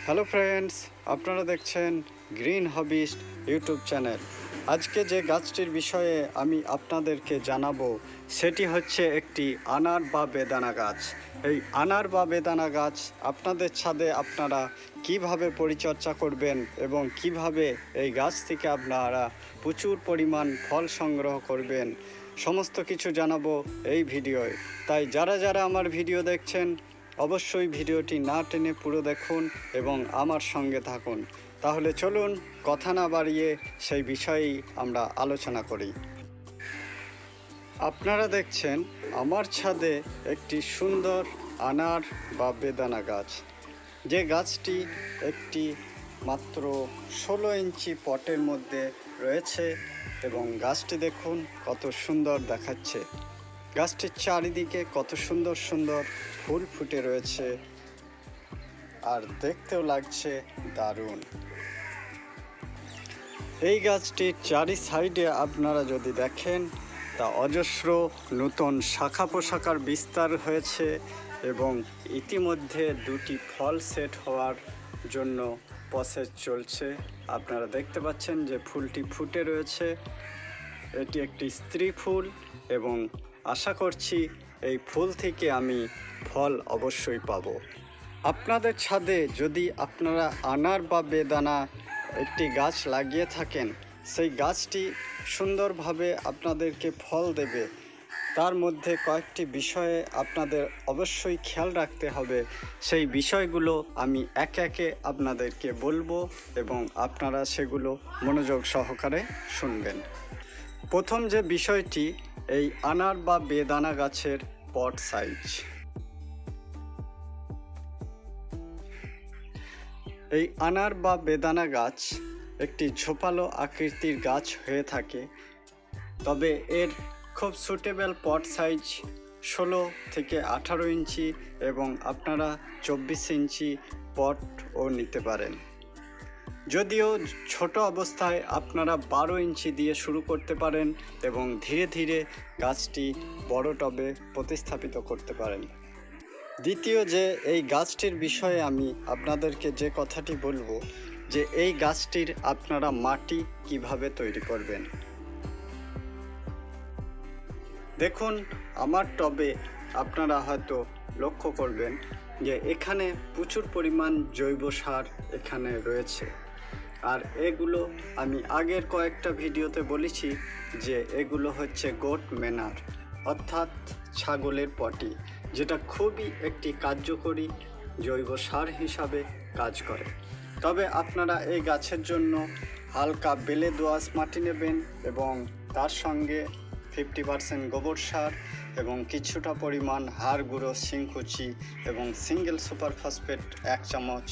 Hello friends, আপনারা দেখছেন green hobbyist YouTube channel. আজকে যে গাছটির বিষয়ে আমি আপনাদেরকে জানাবো সেটি হচ্ছে একটি আনার বা বেদানা গাছ। এই আনার বা বেদানা গাছ আপনাদের ছাদে আপনারা কিভাবে পরিচর্যা করবেন এবং কিভাবে এই গাছ থেকে আপনারা প্রচুর পরিমাণ ফল সংগ্রহ করবেন সমস্ত কিছু জানাবো এই ভিডিওয়। তাই যারা যারা আমার ভিডিও দেখছেন অবশ্যই ভিডিওটি না টেনে পুরো দেখুন এবং আমার সঙ্গে থাকুন। তাহলে চলুন কথা না বাড়িয়ে সেই বিষয়েই আমরা আলোচনা করি। আপনারা দেখছেন আমার ছাদে একটি সুন্দর আনার বা বেদানা গাছ, যে গাছটি একটি মাত্র 16 ইঞ্চি পটের মধ্যে রয়েছে এবং গাছটি দেখুন কত সুন্দর দেখাচ্ছে। গাছটির চারিদিকে কত সুন্দর সুন্দর ফুল ফুটে রয়েছে আর দেখতেও লাগছে দারুণ। এই গাছটির চারি সাইডে আপনারা যদি দেখেন তা অজস্র নতুন শাখা পোশাকার বিস্তার হয়েছে এবং ইতিমধ্যে দুটি ফল সেট হওয়ার জন্য প্রসেস চলছে। আপনারা দেখতে পাচ্ছেন যে ফুলটি ফুটে রয়েছে, এটি একটি স্ত্রী ফুল এবং আশা করছি এই ফুল থেকে আমি ফল অবশ্যই পাব। আপনাদের ছাদে যদি আপনারা আনার বা বেদানা একটি গাছ লাগিয়ে থাকেন, সেই গাছটি সুন্দরভাবে আপনাদেরকে ফল দেবে। তার মধ্যে কয়েকটি বিষয়ে আপনাদের অবশ্যই খেয়াল রাখতে হবে। সেই বিষয়গুলো আমি একে একে আপনাদেরকে বলবো এবং আপনারা সেগুলো মনোযোগ সহকারে শুনবেন। প্রথম যে বিষয়টি, এই আনার বা বেদানা গাছের পট সাইজ। এই আনার বা বেদানা গাছ একটি ঝোপালো আকৃতির গাছ হয়ে থাকে, তবে এর খুব সুটেবল পট সাইজ 16 থেকে 18 ইঞ্চি এবং আপনারা 24 ইঞ্চি পটও নিতে পারেন। যদিও ছোট অবস্থায় আপনারা 12 ইঞ্চি দিয়ে শুরু করতে পারেন এবং ধীরে ধীরে গাছটি বড় টবে প্রতিস্থাপিত করতে পারেন। দ্বিতীয় যে এই গাছটির বিষয়ে আমি আপনাদেরকে যে কথাটি বলবো, যে এই গাছটির আপনারা মাটি কিভাবে তৈরি করবেন। দেখুন আমার টবে আপনারা হয়তো লক্ষ্য করবেন যে এখানে প্রচুর পরিমাণ জৈব সার এখানে রয়েছে, আর এগুলো আমি আগের কয়েকটা ভিডিওতে বলেছি যে এগুলো হচ্ছে গোট ম্যানার, অর্থাৎ ছাগলের পটি, যেটা খুবই একটি কার্যকরী জৈব সার হিসাবে কাজ করে। তবে আপনারা এই গাছের জন্য হালকা বেলে দোআঁশ মাটি নেবেন এবং তার সঙ্গে 50% গোবর সার এবং কিছুটা পরিমাণ হাড় গুঁড়ো, শিংকুচি এবং সিঙ্গেল সুপার ফসফেট 1 চামচ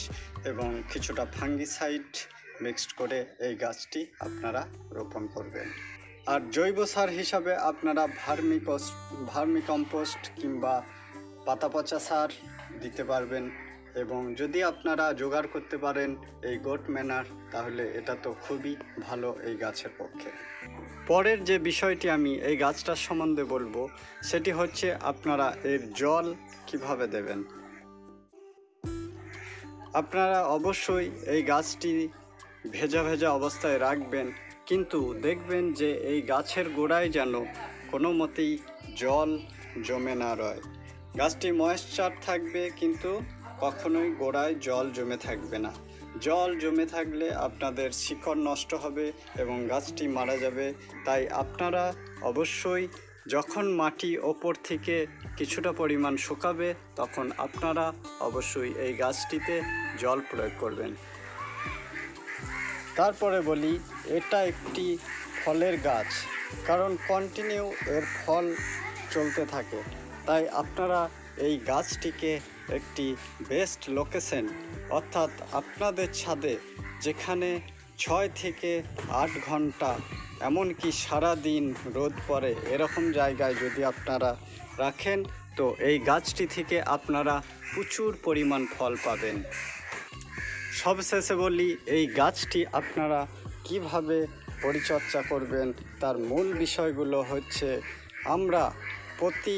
এবং কিছুটা ফাঙ্গিসাইড মিক্সড করে এই গাছটি আপনারা রোপণ করবেন। আর জৈব সার হিসাবে আপনারা ভার্মি কম্পোস্ট কিংবা পাতা পচা সার দিতে পারবেন এবং যদি আপনারা জোগাড় করতে পারেন এই গোট ম্যানার, তাহলে এটা তো খুবই ভালো এই গাছের পক্ষে। পরের যে বিষয়টি আমি এই গাছটার সম্বন্ধে বলবো সেটি হচ্ছে আপনারা এর জল কিভাবে দেবেন। আপনারা অবশ্যই এই গাছটি ভেজা ভেজা অবস্থায় রাখবেন, কিন্তু দেখবেন যে এই গাছের গোড়ায় যেন কোনো মতেই জল জমে না রয়। গাছটি ময়েশ্চার থাকবে কিন্তু কখনোই গোড়ায় জল জমে থাকবে না। জল জমে থাকলে আপনাদের শিকড় নষ্ট হবে এবং গাছটি মারা যাবে। তাই আপনারা অবশ্যই যখন মাটি ওপর থেকে কিছুটা পরিমাণ শুকাবে তখন আপনারা অবশ্যই এই গাছটিতে জল প্রয়োগ করবেন। তারপরে বলি, এটা একটি ফলের গাছ, কারণ কন্টিনিউ এর ফল চলতে থাকে। তাই আপনারা এই গাছটিকে একটি বেস্ট লোকেশন, অর্থাৎ আপনাদের ছাদে যেখানে 6 থেকে 8 ঘন্টা এমনকি সারা দিন রোদ পড়ে, এরকম জায়গায় যদি আপনারা রাখেন তো এই গাছটি থেকে আপনারা প্রচুর পরিমাণ ফল পাবেন। সবশেষে বলি, এই গাছটি আপনারা কিভাবে পরিচর্যা করবেন তার মূল বিষয়গুলো হচ্ছে, আমরা প্রতি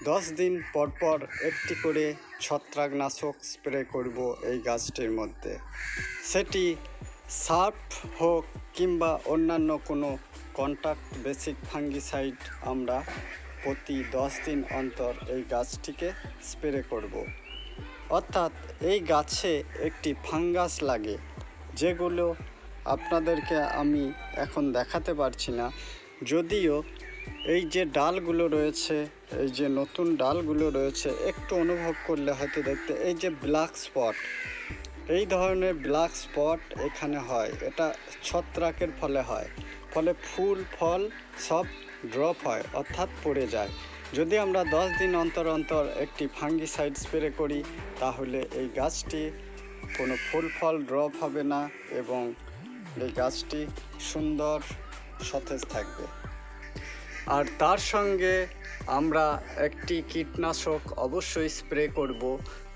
10 দিন পর পর একটি করে ছত্রাকনাশক স্প্রে করব এই গাছটির মধ্যে, সেটি সার্ফ হোক কিংবা অন্যান্য কোনো কন্ট্যাক্ট বেসিক ফাঙ্গিসাইড আমরা প্রতি 10 দিন অন্তর এই গাছটিকে স্প্রে করব। অর্থাৎ এই গাছে একটি ফাঙ্গাস লাগে, যেগুলো আপনাদেরকে আমি এখন দেখাতে পারছি না, যদিও এই যে ডালগুলো রয়েছে, এই যে নতুন ডালগুলো রয়েছে, একটু অনুভব করলে হয়তো দেখতে, এই যে ব্ল্যাক স্পট, এই ধরনের ব্ল্যাক স্পট এখানে হয়, এটা ছত্রাকের ফলে হয়, ফলে ফুল ফল সব ড্রপ হয়, অর্থাৎ পড়ে যায়। যদি আমরা 10 দিন অন্তর অন্তর একটি ফাঙ্গিসাইড স্প্রে করি, তাহলে এই গাছটি কোনো ফুল ফল ড্রপ হবে না এবং এই গাছটি সুন্দর সতেজ থাকবে। আর তার সঙ্গে আমরা একটি কীটনাশক অবশ্যই স্প্রে করব।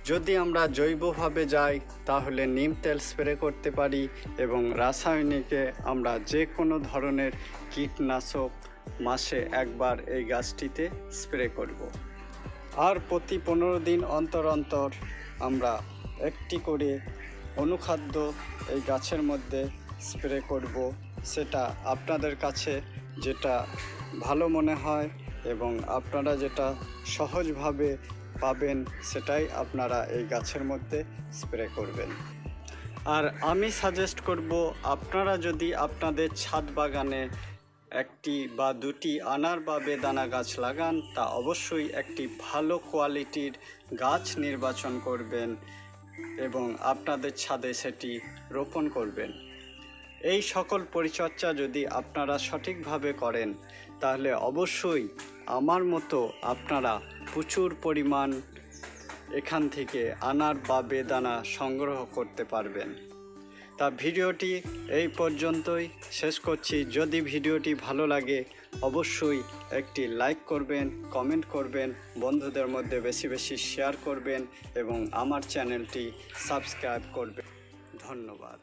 যদি আমরা জৈবভাবে যাই তাহলে নিম তেল স্প্রে করতে পারি এবং রাসায়নিকে আমরা যে কোনো ধরনের কীটনাশক মাসে একবার এই গাছটিতে স্প্রে করব। আর প্রতি 15 দিন অন্তর অন্তর আমরা একটি করে অনুখাদ্য এই গাছের মধ্যে স্প্রে করব। সেটা আপনাদের কাছে যেটা ভালো মনে হয় এবং আপনারা যেটা সহজভাবে পাবেন সেটাই আপনারা এই গাছের মধ্যে স্প্রে করবেন। আর আমি সাজেস্ট করব, আপনারা যদি আপনাদের ছাদ বাগানে একটি বা দুটি আনার বা বেদানা গাছ লাগান, তা অবশ্যই একটি ভালো কোয়ালিটির গাছ নির্বাচন করবেন এবং আপনাদের ছাদে সেটি রোপণ করবেন। এই সকল পরিচর্যা যদি আপনারা সঠিকভাবে করেন, তাহলে অবশ্যই আমার মতো আপনারা প্রচুর পরিমাণ এখান থেকে আনার বা বেদানা সংগ্রহ করতে পারবেন। তা ভিডিওটি এই পর্যন্তই শেষ করছি। যদি ভিডিওটি ভালো লাগে অবশ্যই একটি লাইক করবেন, কমেন্ট করবেন, বন্ধুদের মধ্যে বেশি বেশি শেয়ার করবেন এবং আমার চ্যানেলটি সাবস্ক্রাইব করবেন। ধন্যবাদ।